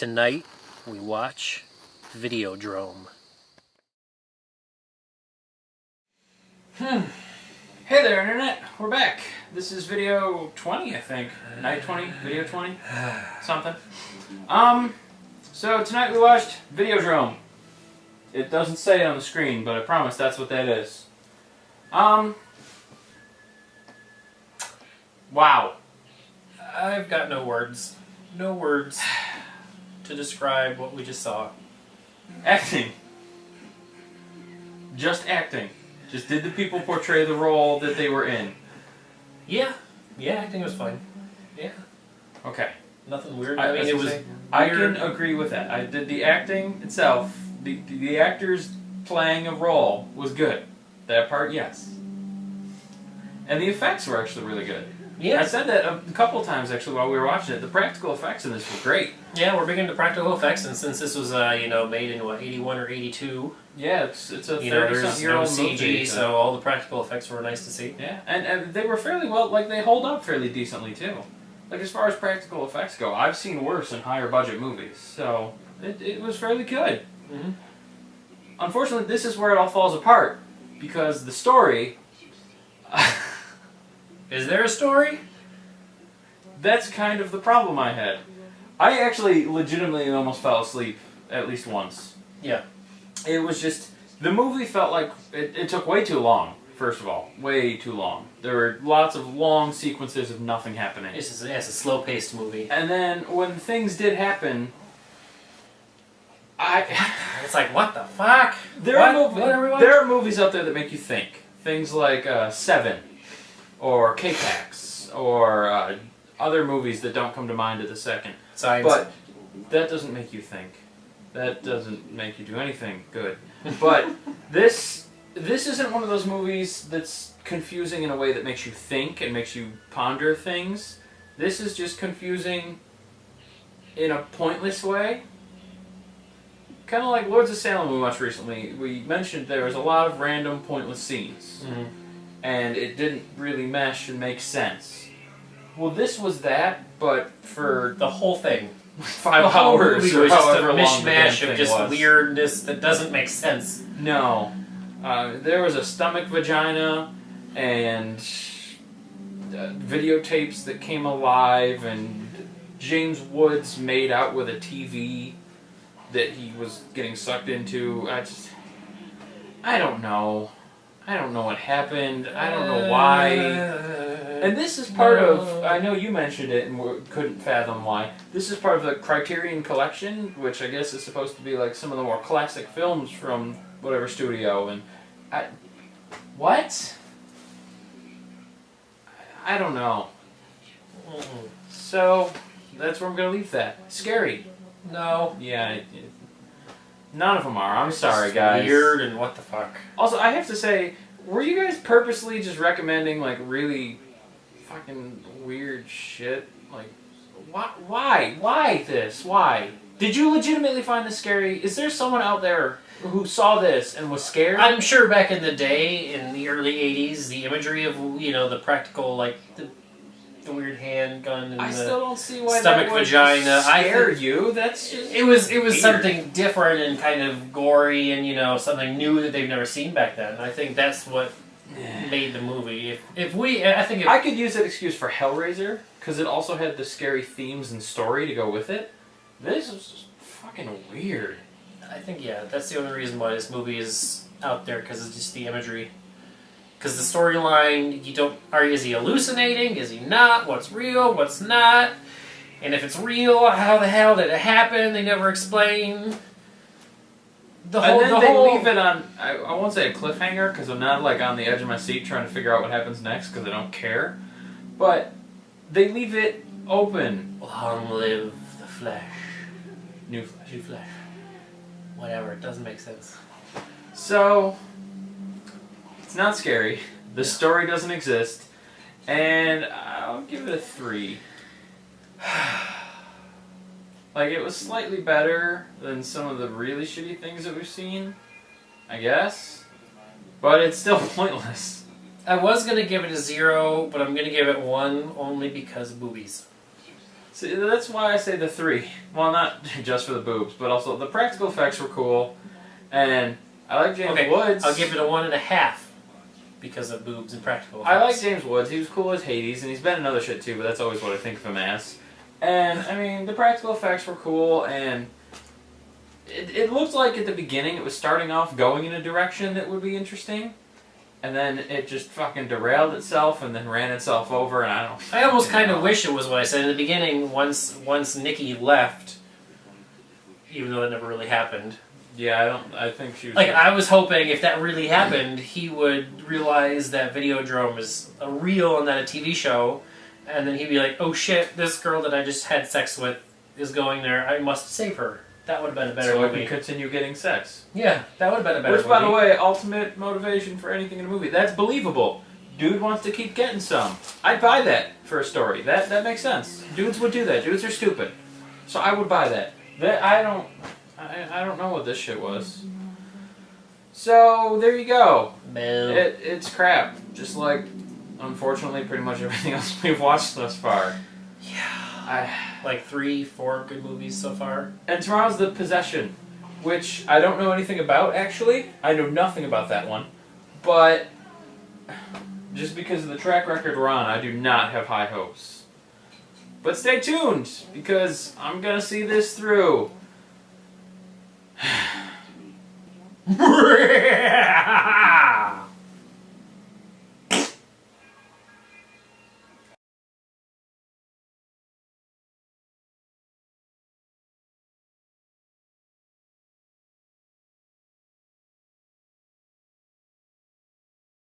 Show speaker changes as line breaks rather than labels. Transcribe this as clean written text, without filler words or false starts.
Tonight, we watch Videodrome.
Hey there, Internet. We're back. This is video 20, I think. Night 20? Video 20? Something. So tonight we watched Videodrome. It doesn't say it on the screen, but I promise that's what that is. Wow.
I've got no words. No words to describe what we just saw.
Acting. Just acting. Just did the people portray the role that they were in?
Yeah, acting was fine. Yeah.
Okay.
Nothing weird.
I can agree with that. I did the acting itself. The actors playing a role was good. That part, yes. And the effects were actually really good.
Yeah.
I said that a couple times actually while we were watching it. The practical effects in this were great.
Yeah, we're big into practical effects, and since this was made in 81 or 82.
Yeah, it's a
30-something-year-old
CG,
movie, so all the practical effects were nice to see.
Yeah, and they were fairly well, they hold up fairly decently too. Like as far as practical effects go, I've seen worse in higher budget movies, so it was fairly good.
Mm-hmm.
Unfortunately, this is where it all falls apart, because the story...
Is there a story?
That's kind of the problem I had. I actually legitimately almost fell asleep at least once.
Yeah.
It was just... The movie felt like... It took way too long, first of all. Way too long. There were lots of long sequences of nothing happening.
It's a slow-paced movie.
And then when things did happen...
It's like, what the fuck?
There are movies out there that make you think. Things like Seven, or K-Pax, or other movies that don't come to mind at the second.
Science.
But that doesn't make you think. That doesn't make you do anything good. But this isn't one of those movies that's confusing in a way that makes you think and makes you ponder things. This is just confusing in a pointless way. Kind of like Lords of Salem we watched recently. We mentioned there was a lot of random pointless scenes.
Mm-hmm.
And it didn't really mesh and make sense. Well, this was that, but for
the whole thing.
5 hours
movie
or
was just a
however long the damn
mishmash of
thing
just
was.
weirdness that doesn't make sense.
No. There was a stomach vagina and videotapes that came alive, and James Woods made out with a TV that he was getting sucked into. I don't know. I don't know what happened. I don't know why. And this is part of... I know you mentioned it and couldn't fathom why. This is part of the Criterion Collection, which I guess is supposed to be like some of the more classic films from whatever studio. And what? I don't know. So, that's where I'm going to leave that. Scary.
No.
Yeah, none of them are. I'm sorry, guys.
Weird and what the fuck.
Also, I have to say, were you guys purposely just recommending like really fucking weird shit? Like, why? Why this? Why? Did you legitimately find this scary? Is there someone out there who saw this and was scared?
I'm sure back in the day, in the early 80s, the imagery of, the practical, like, the weird handgun and
I still don't see why
stomach
that would
vagina.
scare you. That's just
it was
weird.
something different and kind of gory and something new that they've never seen back then. I think that's what made the movie.
I could use that excuse for Hellraiser because it also had the scary themes and story to go with it. This was just fucking weird.
I think that's the only reason why this movie is out there, because it's just the imagery. Because the storyline, is he hallucinating? Is he not? What's real? What's not? And if it's real, how the hell did it happen? They never explain. They
leave it on, I won't say a cliffhanger, because I'm not like on the edge of my seat trying to figure out what happens next, because I don't care. But they leave it open.
Long live the flesh.
New flesh.
New flesh. Whatever, it doesn't make sense.
So... It's not scary. The story doesn't exist. And I'll give it a 3. Like, it was slightly better than some of the really shitty things that we've seen, I guess. But it's still pointless.
I was going to give it a 0, but I'm going to give it 1 only because of boobies.
See, that's why I say the 3. Well, not just for the boobs, but also the practical effects were cool, and I like James Woods.
I'll give it a 1.5 because of boobs and practical effects.
I like James Woods. He was cool as Hades, and he's been in other shit too, but that's always what I think of him as. And, I mean, the practical effects were cool, and it looked like at the beginning it was starting off going in a direction that would be interesting, and then it just fucking derailed itself and then ran itself over, and
I almost kind of wish it was what I said in the beginning, once Nikki left, even though it never really happened.
Yeah, I think she was...
Like, I was hoping if that really happened, he would realize that Videodrome is a real and not a TV show, and then he'd be like, oh shit, this girl that I just had sex with is going there, I must save her. That would have been a better movie.
So I can continue getting sex.
Yeah, that would have been a better movie.
Which, by the way, ultimate motivation for anything in a movie. That's believable. Dude wants to keep getting some. I'd buy that for a story. That makes sense. Dudes would do that. Dudes are stupid. So I would buy that. I don't know what this shit was. So, there you go. It's crap. Just like, unfortunately, pretty much everything else we've watched thus far.
Yeah. Like 3-4 good movies so far.
And tomorrow's The Possession, which I don't know anything about, actually. I know nothing about that one. But just because of the track record we're on, I do not have high hopes. But stay tuned, because I'm going to see this through.